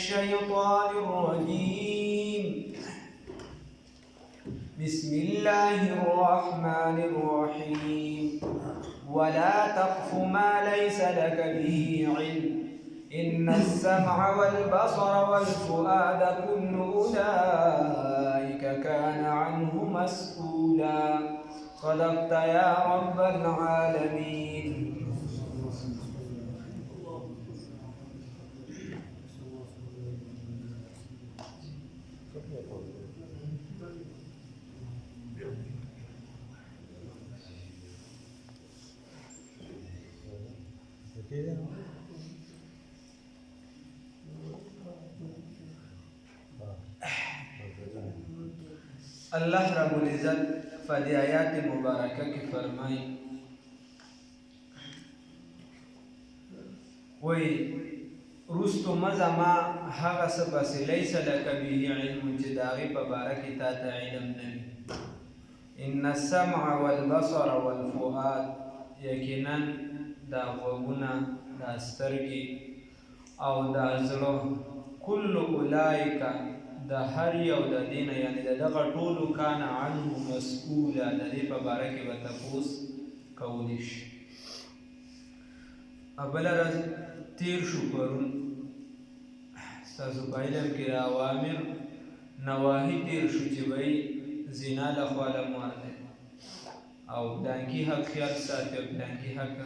الشيطان الرجيم. بسم الله الرحمن الرحيم. ولا تقف ما ليس لك به علم إن السمع والبصر والفؤاد كل أولئك كان عنه مسؤولا. صدقت يا رب العالمين. اللہ رب العزت فدی آیات مبارکہ کی فرمائی وی رستو مزما هغه څه پسې لیس لک به علم چې د هغې په باره کې تا ته علم نه وي. ان السمع والبصر والفؤاد یقینا دا غوږونه دا سترګې او دا زړه کل اولئک د هر یو د دې نه یعنې د دغه ټولو کان عنه مسؤوله د دې په باره کې به تپوس کولی شي. بله ورځ تیر شو پرون ستاسو په علم کې اوامر نواهي تیر شو چې به زنا لخوا لموار دی او پلانکي حق خیال ساتي او پلانکي حق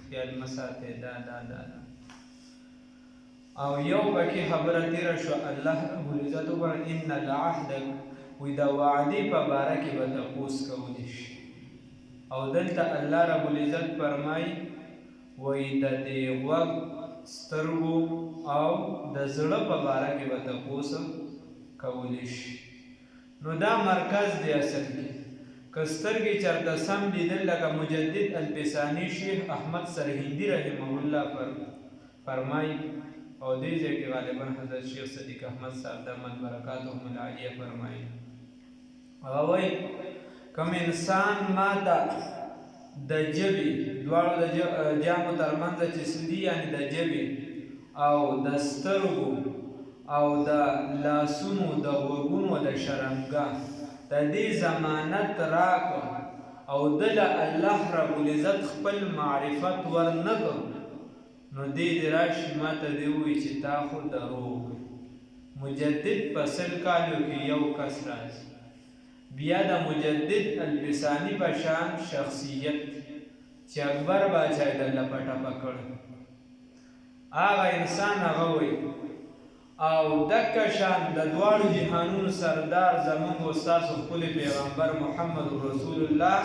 خیال مه ساتئ دا او یو پکې خبره تیره شوه الله رب العزت وګوره ان العهد وی د وعدې په باره کې به تپوس کولی شي او دلته الله رب العزت فرمایي وی د دې غوږ سترګو او د زړه په باره کې به تپوس کولی شي. نو دا مرکز دی اصل کې که سترګې چېرته سم لیدل لکه مجدد الفساني شیخ احمد سرهندي رحمه الله فرمایي او دې ځای کې غالبا حضرت شیخ صدیق احمد صاحب دامت برکاتهم العالیه فرمایي هغه وایي کوم انسان ما ته د ژبې دواړو د جامو ترمنځ چې څه دي یعنې د ژبې او د سترګو او د لاسونو د غوږونو د شرمګاه د دې ضمانت راکړ او دله الله رب العزت خپل معرفت ورنه کړ نو دې راشي ما ته دې ووایي چې تا خو دروغ مجدد په 100 کالو کې یو کس راځي بیا د مجدد الفساني په شان شخصیت چې اکبر باچا یې دله پټه پکړ هغه انسان هغه وایي او دکه شان د دواړو جهانونو سردار زموږ استاسو ښکلي پیغمبر محمد رسول الله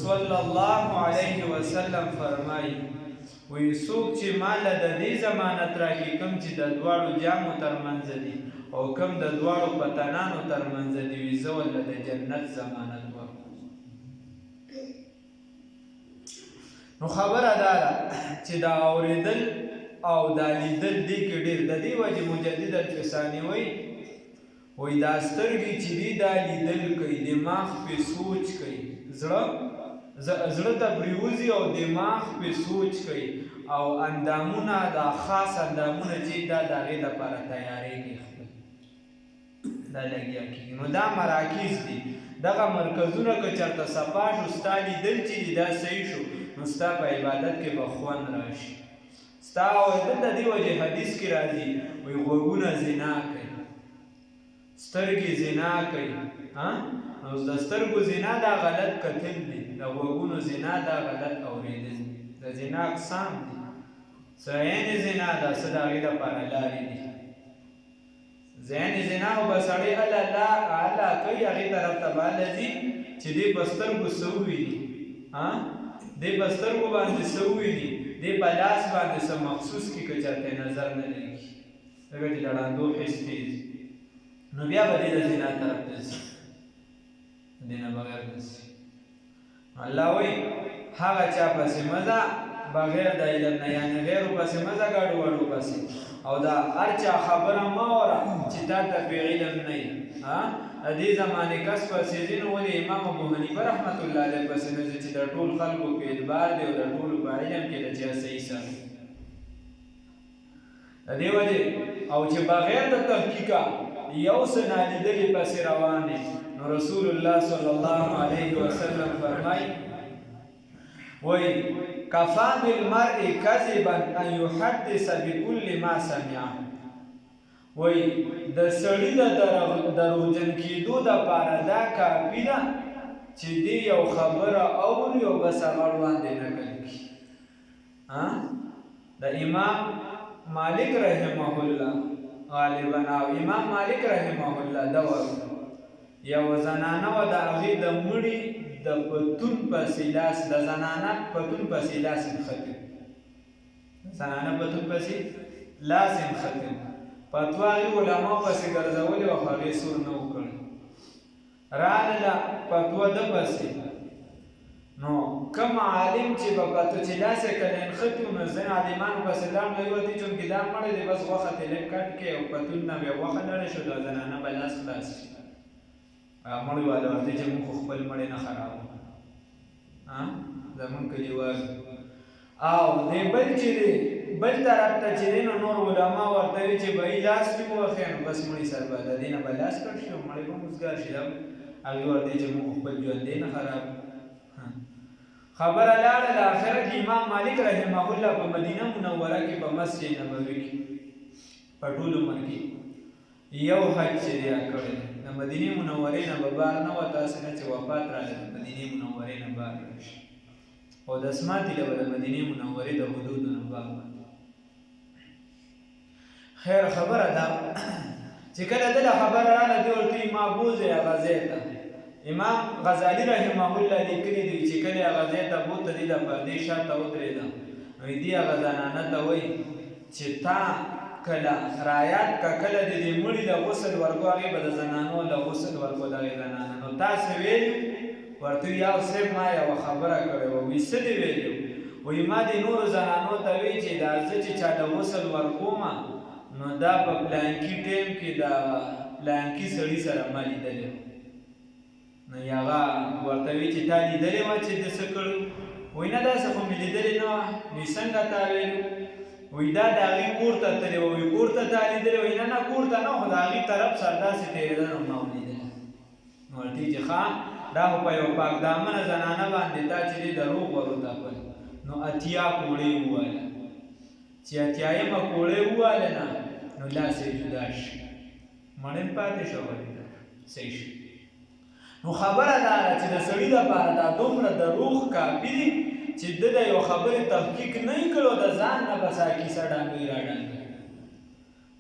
صلی الله علیه وسلم فرمایي وی څوک چې مال د دې ضمانت راکړي کوم چې د دواړو جامو ترمنځ دي او کوم د دواړو پتنانو ترمنځ دي وي زه ورله د جنت ضمانت ورکوم. نو خبره دا ده چې دا اورېدل او دا لیدل دې کې ډېر د دې وجې مجدد الفساني وایي دا سترګې چې دي دا لیدل کوي دماغ پې سوچ کوي زړه ته پرېوځي او دماغ پې سوچ کوي او اندامونه دا خاص اندامونه چې دا د هغې دپاره تیارې کوي دا لګیا کېږي. نو دا مراکز دي دغه مرکزونه که چېرته صفا شو ستا لیدل چې دي دا صحیح شو نو ستا په عبادت کې به خوند راشي ستا اورېدل د دې وجې حدیث کې راځي وایي غوږونه زنا کوي سترګې زنا کوي نو د سترګو زنا دا غلط کتل دي د غوږونو زنا دا غلط اورېدل دي د زنا اقسام دي څه عین زنا ده څه د هغې دپاره لارې دي ذهن زنا خو به سړی الله کوي هغې طرف ته به هله ځي چې دې په سترګو څه وویني دې په سترګو باندې څه وویني دې په لاس باندې څه مخصوص کړي که چېرته نظر نه لګي ځکه چې د ړندو حس تیز نو بیا به دې د زنا طرف ته ځي دې نه بغیر نه ځي. الله وایي هغه چا پسې مه ځه بغیر د علم نه یعنې غیرو پسې مه ځه ګاډو واډو پسې او دا هر چا خبره مه اوره چې تا ته پې علم نه وي د دې زمانې کس پسې ځي نو ولې امام ابو حنیفه رحمت الله علیه پسې نه ځي چې د ټول خلکو په اعتبار دی او د ټولو په علم کې د چا صحیح سر د دې وجې او چې بغیر د تحقیقه یو څه نالیدلي پسې روان دی نو رسول الله صلی الله علیه وسلم فرمایي وایي کفا بالمرء کذبا ان یحدث بكل ما سمع وایي د سړي د دروغجن کېدو دپاره دا کافي ده چې دی یو خبره اوري او بس هغه وړاندې نقل کړي د امام مالک رحمه الله غالبا او امام مالک رحمه الله دا یو زنانه و د هغې د مړي د پتون پسې لاس د زنانه پتون پسې لاس نښتي زنانه پتون پسې لاس نښتي فتوا هغې علماو پسې ګرځولې وه خو هغې سور نه و کړی راغله فتوا ده پسې نو کوم عالم چې به پته چې لاس یې کله نښتي نو ځینې عالمانو پسې لاړ نو یې ورته چونکې دا مړی دی بس غوښه ترې لږ کټ کړې او پتون نه بیا غوښه لرې شو دا زنانه به لاس خلاص شي مړی والا ورته چې موږ خو خپل مړی نه خرابو زمونږ کلیوال او دی بل چې دی بل طرف ته چې دی نو نور علما ورته وي چې به یې لاس پې ووښی نو بس مړي سر به د دې نه به لاس کټ شي او مړی به موزګار شي دا هغې ورته چې موږ خپل ژوندی نه خراب خبره لاړه آخره کې امام مالک رحمه الله په مدینه منوره کې په مسجد نبوي کې په ټول عمر کې یو حج چې دی کړی د مدینې منورې نه به بار نه وه تاسې نه چې وفات راغلی د مدینې منورې نه بار راشي او د اسماتي له به د مدینې منورې د حدودو نه بار خیر خبره ده چې کله دله خبره راغله دې ورته وایي ما بوځئ هغه ځای ته امام غزالي رحمه الله لیکلي دي چې کله هغه ځای ته بوته دې د پردې شاته ودرېده نو دې هغه زنانه ته وایي چې تا کله رایات کا کله د دې مړي د غسل ورکو هغې به د زنانو د غسل ورکو د هغې زنانه نو تاسې ویلي ورته یا صاحب ما یوه خبره کړې وه وایي څه دې ویلي وایي ما د نورو زنانو ته وی چې دا زه چې چا د غسل ورکومه نو دا په پلانکي ټیم کې د پلانکي سړي سره ما لیدلی نو هغه ورته وی چې تا لیدلې وه چې ده څه کړو وایي نه داسې خو مې لیدلې نه وه نو څنګه تا ویلو وی دا د هغې کور ته تللی وه وایي کور ته تا لیدلی وایي نه نه کور ته نه خو د هغې طرف سره داسې تېرېده نو ما ولیدله نو ورته چې ښه دا خو په یوه پاکدامنه زنانه باندې تا چې دی دروغ وروتپل نو اتیا کوړې وواله چې اتیایمه کوړې وواله نه نو لاس یې جدا شي مړین پاتې شو صحیح شي نو خبره دا ده چې د سړي دپاره دا دومره دروغ کافي دي چې ده د یو خبرې تحقیق نه یې کړو د ځان نه بس هغه کیسه ډانګوي راډانګوي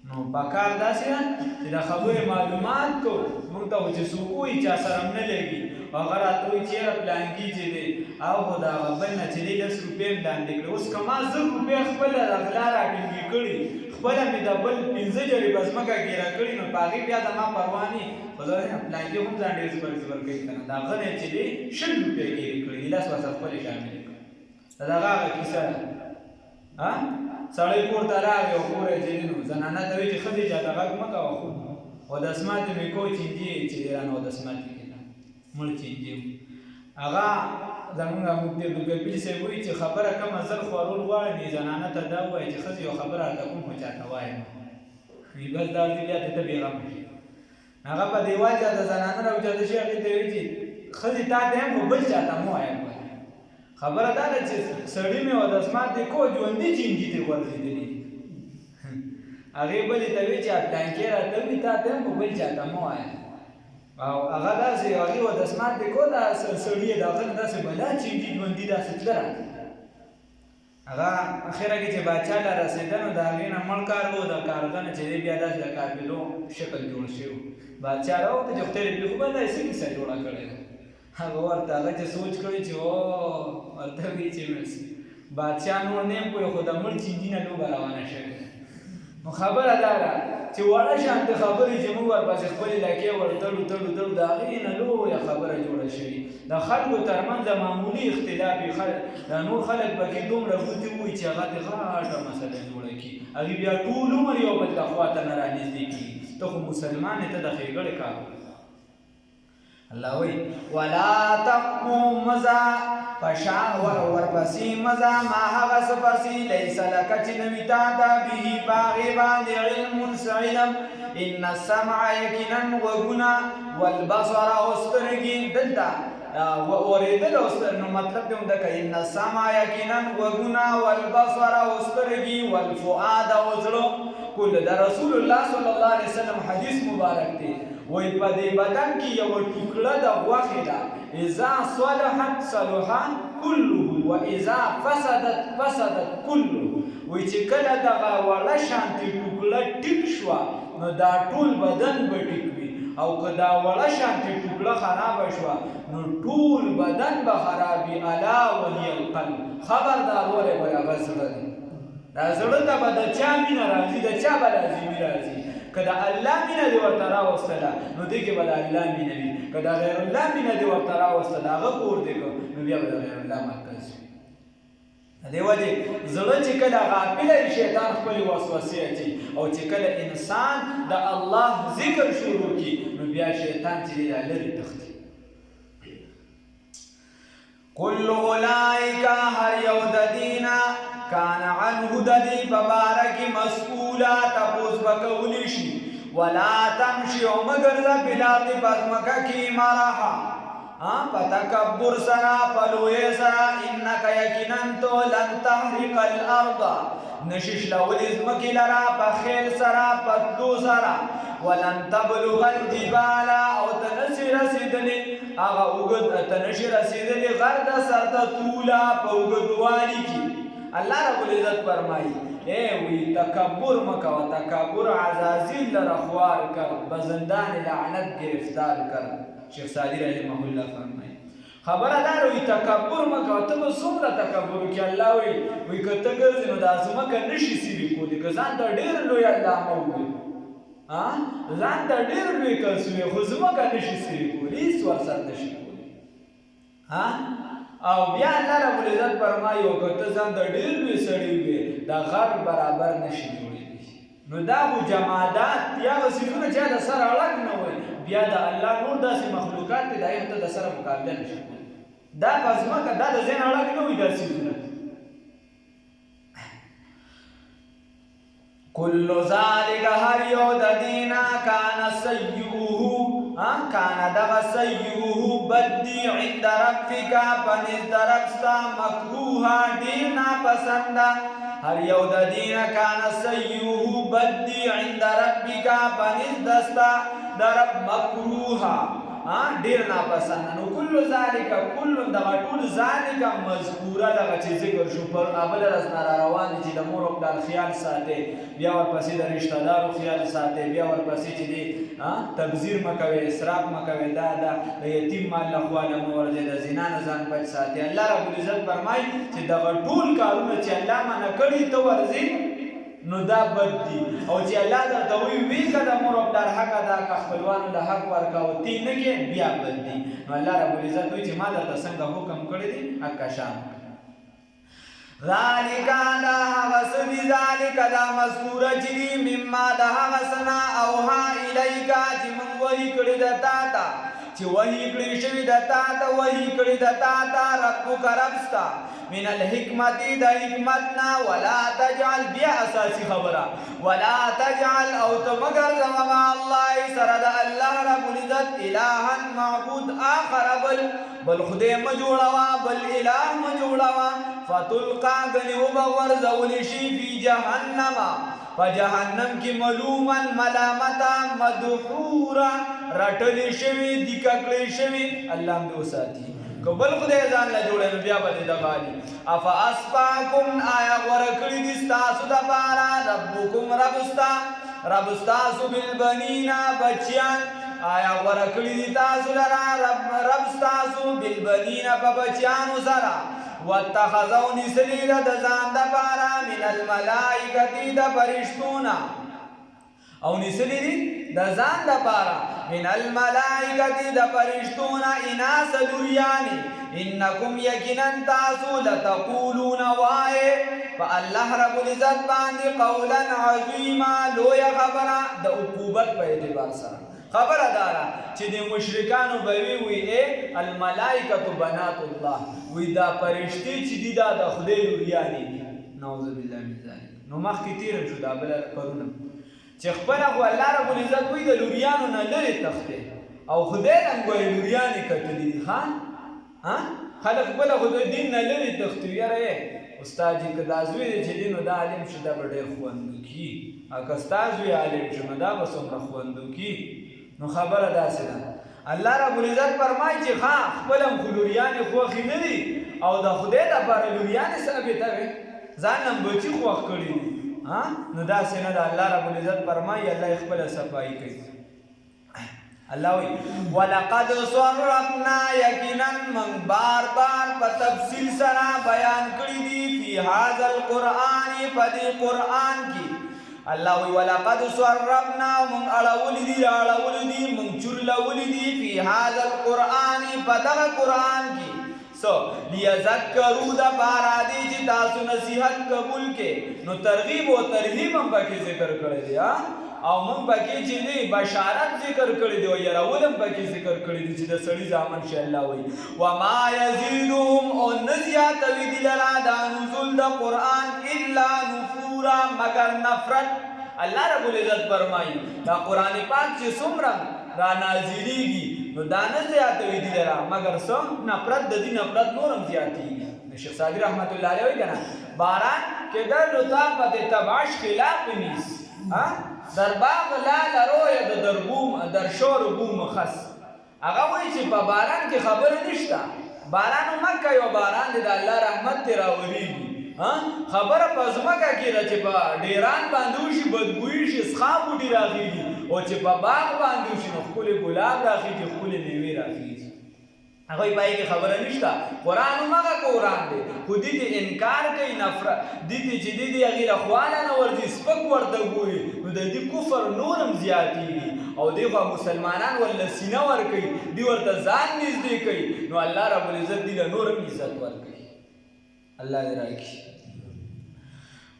نو پکار داسې ده چې د خبرې معلومات کوو موږ ته خو چې څوک وایي چا سره هم نه لګي هغه راته وایي چې یاره پلانکي چې دی او خو د هغه بل نه چې دی 10 روپۍ هم لاندې کړې اوس که ما 10 روپۍ خپله د غلا راټینګې کړي خپله مې د بل 15 جرې په ځمکه ګیره کړي نو په هغې بیا زما پروا نه خو زه پلانکي هم ځان ډېر زبر کوي که نه د هغه نه چې دی 100 روپۍ ګیرې کړي دي 10 ورته خپلې شاملې کړي د هغه هغه کیسه ده سړی کور ته راغی او کور یې چې دی نو زنانه ته وایي چې ښځې چاته غږ مه کوه خو او د اسماتې مې کوی چینجي چې دی رانه او د اسماتې کې نه مړ چینجي هغه زمونږ مفتي عبدالکفیل صاحب وایي چې خبره کمه زر خورول غواړي نو زنانه ته دا ووایي چې ښځې یو خبره هلته کوم خو چاته وایم وایي بس دا ورته بیا ته بېغمه شي هغه په دیوال چاته زنانه راوچاته شي هغې ته وایي چې ښځې تا ته هم خو بل چاته مه وایم خبره دا ده چې سړي مې او د اسماتې کو ژوندي چینجي ترې غورځېدلي هغې بلې ته وایي چې پلانکې راته وي تا ته هم خو بل چاته مه وایم او هغه داسې هغې و د اسماتې کو دا سړي یې د هغه نه داسې بلا چینجي ژوندي داسې تله راته هغه اخره کې چې باچا له رسېده نو د هغې نه مړ کار و د کارغه نه چې دی بیا داسې د قافلو شکل جوړ شوی باچا راوته چې خدای دې خو به دا څه کیسه جوړه کړې ده هغه ورته هغه چې سوچ کړی چې او ورته وایي چې بادشاه نور نه یم پوهې خو د مړ چینجي نه لوبه روانه شوې نو خبره دا ده چې وړه شانتې خبرې چې موږ ورپسې خپلې لکې ورتړو تړو تړو د هغې نه لویه خبره جوړه شوې د خلکو ترمنځ معمولي اختلاف د نور خلک پکې دومره ګوتې ووایي چې هغه د غاټه مسله جوړه کړي هغې بیا ټول عمر یو بل ته خوا ته نه رانږدې کېږي ته خو مسلمان یې ته د ښېګړې کار الله وی ولا تقو مزا پشا ورپسی مزا ما هغه سپسی لیس لک چې نوی تا دا به باغی باندې علم علم ان السمع یقینا وغنا والبصر استرگی دلتا وریدل اوستر نو مطلب دی د کین السمع یقینا وغنا والبصر استرگی والفؤاد وزلو کل دا رسول الله صلی الله علیه وسلم حدیث مبارک دی وی په دې بدن کې یو ټوکړه د غوښې ده اذا صلحت صلح كله واذا فسدت فسدت كله وی چې کله دغه وړه شانتي ټوکړه ټیک شوه نو دا ټول بدن به ټیک وي او که دا وړه شانتي ټوکړه خرابه شوه نو ټول بدن به خراب وي الا وهي القلب خبردار ولې به هغه زړه دی دا زړه ته به د چا مینه راځي د چا به لازمي راځي که د الله مینه دې ورته راوستله نو دې کې به د الله مینه وي که د غیر الله مینه دې ورته راوستله هغه کور دې کړ نو بیا به د غیر الله مرکز وي دې وجې زړه چې کله غافله وي شیطان خپلې وسوسې اچوي او چې کله انسان د الله ذکر شروع کړي نو بیا شیطان چې دی دا لرې تښتي کل اولئک هر یو د دینا کان عنه د دې په باره کې مسئوله تپوس به کولی شي ولا تمشي او مه ګرځه فی الارض په ځمکه کې مرحا په تکبر سره په لویۍ سره انک یقینا تو لن تحرق الارض نشي شلولی ځمکې لره په خیل سره په تلو سره ولن تبلغ الجبال او ته نشي رسېدلی هغه اوږد ته نشي رسېدلی غر د سر ته طوله په اوږدوالي کې الله رب العزت فرمایی اے وی تکبر مکو تکبر عزازیل لرا خوار کر بزندان لعنت گرفتار کر شیخ سعدی رحمه الله فرمایی خبردار وی تکبر مکو ته څومره تکبر کی الله وی کته ګرځي نو د ازمکه نشي سیری کولی که ځان ته ډیر لوی الله مو ځان ته ډیر لوی کسوی خو زمکه نشي سیری کولی هیڅ ورسره نشي کولی او بیا الله رب العزت فرمایي او که ته ځان ته ډېر لوی سړی وې د غر برابر نشي جوړېدی نو دا خو جمادات یا هغه څیزونه چې د سره اړک نه وي بیا د الله نور داسې مخلوقات دي د هغې ته د سره مقابله نشي کولی دا په ځمکه دا د ځین اړک نه وي دا څیزونه کل ذلک هر یو د دینا کان سیئه کان دغه سیئه بدی عند ربک پنځ درکستا مکروها ډیر ناپسنده هر یو د دینا کان سیئه بدی عند ربک پنځ دستا درب مکروها ډیر ناپسنده نو کل ذالک کل دغه ټول ذالک مذکوره دغه چې ذکر شو پر ابل رس نه روان دي چې د مور او د خیال ساتي بیا ورپسې د رشتہ دارو خیال ساتي بیا ورپسې چې دی تبذیر مکوي اسراف مکوي دا د یتیم مال له خواله مورځي د زنا نه ځان بچ ساتي الله رب العزت فرمایي چې دغه ټول کارونه چې الله منع کړي ته ورځي نو دا بد دي او چې الله درته وی که د مور او پلار حق ادا که خپلوانو له حق ورکوه تی نه کې بیا بد دي نو الله رب العزت وایي چې ما درته څنګه حکم کړی دی هکه شان ذالک دا هغه څه دي ذالک دا مذکوره چې دي مما د هغه څه نه اوحا الیک چې موږ وحي کړي ده تا ته چې وحي کړي شوي ده تا ته وحي کړي ده تا ته ربک رب ستا من الحکمت د حکمتنا ولا تجعل بیا اساسی خبره ولا تجعل او تمگر زما الله سره د الله رب العزت الها معبود اخر بل خدای ما جوړوا بل اله ما جوړوا فتلقى غنیو بغور زول شي فی جهنم فجهنم کی ملوما ملامتا مدحورا رټل شوی دککړې شوی الله دې وساتي کبل خدای ځان له جوړې بیا به د غالي افا اسفاکم آیا ورکړی دي تاسو د پاره ربکم ربستا بالبنینا بچیان آیا ورکړی دي تاسو لرا رب تاسو بالبنینا په بچیانو سره واتخذوا نسلیل د ځان د پاره من الملائکه د فرشتونا او نسلی دی د ځان د پاره من الملائکه د فرشتونا اناس دوریانی انکم یقینا تاسو لتقولون وای فالله رب العزت باندې قولا عظیما لوی خبره د عقوبت په اعتبار سره خبره داره چې د مشرکانو به وي الملائکه بنات الله وی دا فرشتي چې دي دا د خدای لوریانې دي نعوذ بالله من ذلک نو مخکې تیر شو دا بل کارونه چې خپل خو الله رب العزت وی د لوریانو نه لري تخته او خدای هم ګوري لوریانې کتلې دي ها خلک خپل خدای دین نه لري تخته یاره استاد جی که دا زوی دی چې دی نو دا عالم شو دا به ډېر خوندو کی که ستا زوی عالم شو نو دا به څومره خوندو کی نو خبره داسې ده الله رب العزت فرمایي چې خپل هم خو لوریانې خوښې نه دي او د خدای دپاره لوریانې ثابتوي ځان هم بچي خوښ کړي دي نو داسې نه ده الله رب العزت فرمایي الله یې خپله صفایي کوي الله وی ولقد صرفنا یقینا من بار بار په تفصیل سره بیان کړی دي فی هذا القرآن په قرآن کې الله وی ولقد صرفنا من اړول دي من چرلول دي فی هذا القرآن په دغه قرآن کې سو لیذکروا د پاره دي چې تاسو نصیحت قبول کې نو ترغیب او ترهیب هم پکې ذکر کړی دی او موږ پکې چې دی بشارت ذکر کړی دی او يرول هم پکې ذکر کړی دی چې د سړي ځامن شي الله وایي وما يزيدهم او نزيات وی دلرا دا نزول د قران الا نفورا مگر نفرت الله رب العزت فرمایي دا قران پاک چې څومره را نازلېږي نو دا نه زیات وی دلرا مگر څو نفرت د دې نفرت نورم زیاتېږي شیخ سعدی رحمت الله علیه وایي کنه باران کې در لطافت تبعش خلاف نیست در باغ لال روی د دربوم در شور بوم خس هغه وایي چې په باران کې خبره نشته باران مکه یو باران دی د الله رحمت تی راوریږي خبره په ځمکه کې ده چې په ډیران باندې وشي بدبویي شي څښاک بوټي راخېږي او چې په باغ باندې وشي نو ښکلې ګلاب راخېږي ښکلې میوې راخېږي هغوی پای کې خبره نشته قرآن همغه قرآن دی خو دې ته انکار کوي نفرت دې ته چې دې هغې له خواله نه ورځي سپک ورته ګوري نو د دې کفر نور هم زیاتېږي او دې خوا مسلمانان ورله سینه ورکوي دې ورته ځان نږدې کوي نو الله رب العزت دې له نور هم عزت ورکوي الله دې راکړي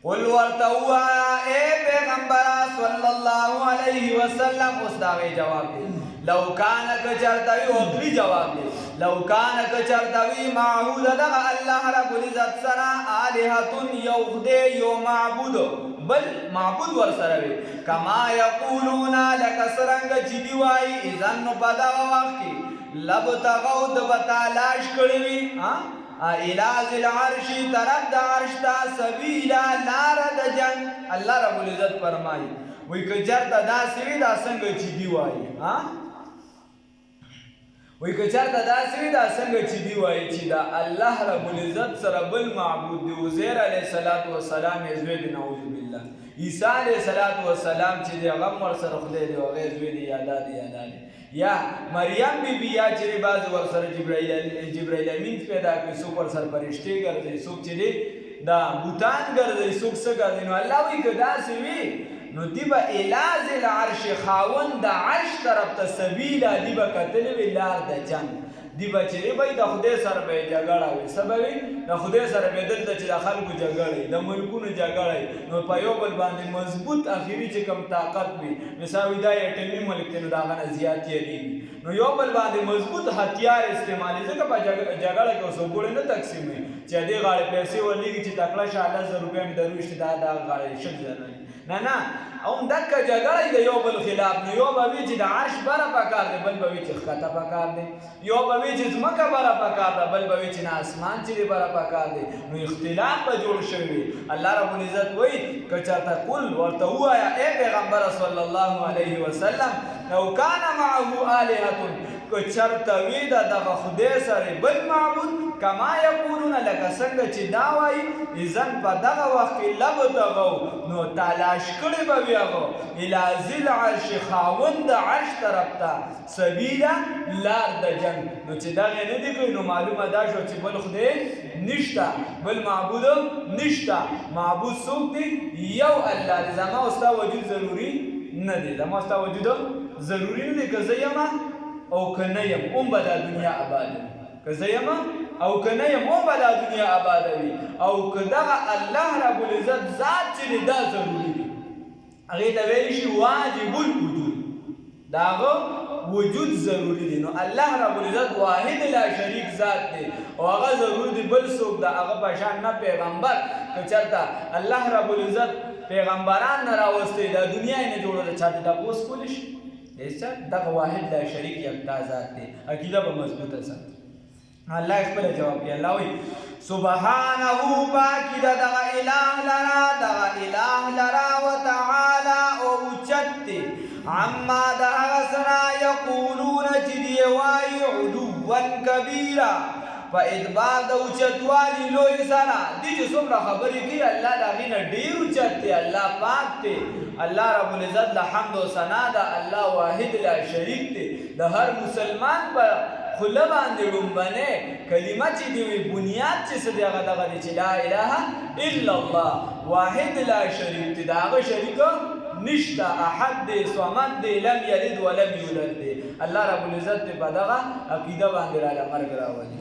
قل ورته ووایه ای پیغمبره صلی الله علیه وسلم اوس د هغې جواب دی لو کان کچرتوی اخری جواب دی لو کان کچرتوی معهود دغه الله رب العزت سره الهتون یو خدای یو معبود بل معبود ور سره وي کما یقولون لک سرنګ چې دی وایي اذن نو په دغه وخت کې لبتغوا د تلاش کړی وي الى ذل العرش طرف د عرش تا سبیلا لار د جنگ الله رب العزت فرمایي وای که چرته داسې وي دا څنګه چې دی وایي وای که چرته داسې وي دا څنګه چې دی وایي چې دا الله رب العزت سره بل معبود دی عزیر علیه السلام یې زوی دی نعوذ بالله عیسی علیه السلام چې دی هغه هم ورسره خدای دی هغه یې زوی دی یا دا دی یا مریم بی بی یا چې بعضې ورسره جبرائیل امین پیدا کړي څوک ورسره فرشتې ګرځوي څوک چې دی دا بوتان ګرځوي څوک څه ګرځوي نو الله وایي که داسې وي نو دی به الی ذل العرش خاوند د عرش طرف ته سبیله دی به کتلې وي لار د جنګ دی به چې دی به د خدای سره به یې جګړه وي څه به وي د خدای سره به دلته چې د خلکو جګړه د ملکونو جګړه نو په یو بل باندې مضبوط اخري چې کوم طاقت وي مثال دا اټمي ملک دی نو د هغه نه زیات یېږي نو یو بل باندې مضبوط هتیار استعمالي ځکه په جګړه کې اوس وګورئ نه تقسیموي چې دې غاړې پیسې ورلېږي چې تکړه شه 10,000 روپۍ مې درویشتې دا غاړې 6,000 نه او دکه جګړه د یو بل خلاف نو یو به وي چې د عرش بره پکار دی بل به وي چې ښکته پکار دی یو به وي چې ځمکه بره پکار ده بل به وي چې نه اسمان چې دی بره پکار دی نو اختلاف به جوړ شوی وي الله رب العزت وایي که چېرته قل ورته ووایه ای پیغمبره صلی الله علیه وسلم لو کان معه آلهة که چېرته وي د دغه خدای سره بل معبود کما یقولون لکه څنګه چې دا وایي اذن په دغه وخت کې لبتغوا نو تلاش کړی به وي هغه الی ذل العرش خاوند د عرش طرف ته سبیله لار د جنګ نو چې دغه نه دي کوي نو معلومه دا شو چې بل خدای نشته بل معبود نشته معبود څوک دی یو الله دی زما او ستا وجود ضروري نه دی زما او ستا وجود ضروري نه دی که زه یم او که نه یم هم به دا دنیا آباده که زه یم او که نه یم هم به دا دنیا آباده وي او که دغه الله رب العزت ذات چې دی دا ضروري دی هغې ته ویلی شي واجب الوجود داغه وجود ضروری دی. نو الله رب العزت واحد لا شریک ذات دی او هغه ضرور دی بل څوک د هغه په شان نه پیغمبر که چېرته الله رب العزت پیغمبران نه راوستی د دنیا یې نه جوړوله چا ته تپوس کولی شي؟ هېڅ. دغه واحد لا شریک یکتا ذات دی. عقیده به مضبوطه ساتي. الله خپل جواب کوي. الله وایي سبحانه پاکي ده دغه اله لرا وتعالی او اوچت دی عما د هغه څه نه یقولون چې دی وایي علوا کبیره په ادبار د اوچتوالي لوی سره. دي چې څومره خبرې کوي الله د هغې نه ډېر اوچت دی. الله پاک دی. الله رب العزت له حمد و ثنا ده. الله واحد لا شریک دی. د هر مسلمان په خوله باندې لومبنۍ کلمه چې دی وي بنیاد چې څه دی هغه دغه دی چې لا اله الا الله واحد لا شریک دی. د هغه شریک نشته. احد دی، صمد دی، لم یلد ولم یولد دی. الله رب العزت په دغه عقیده باندې راله مرګ راولي.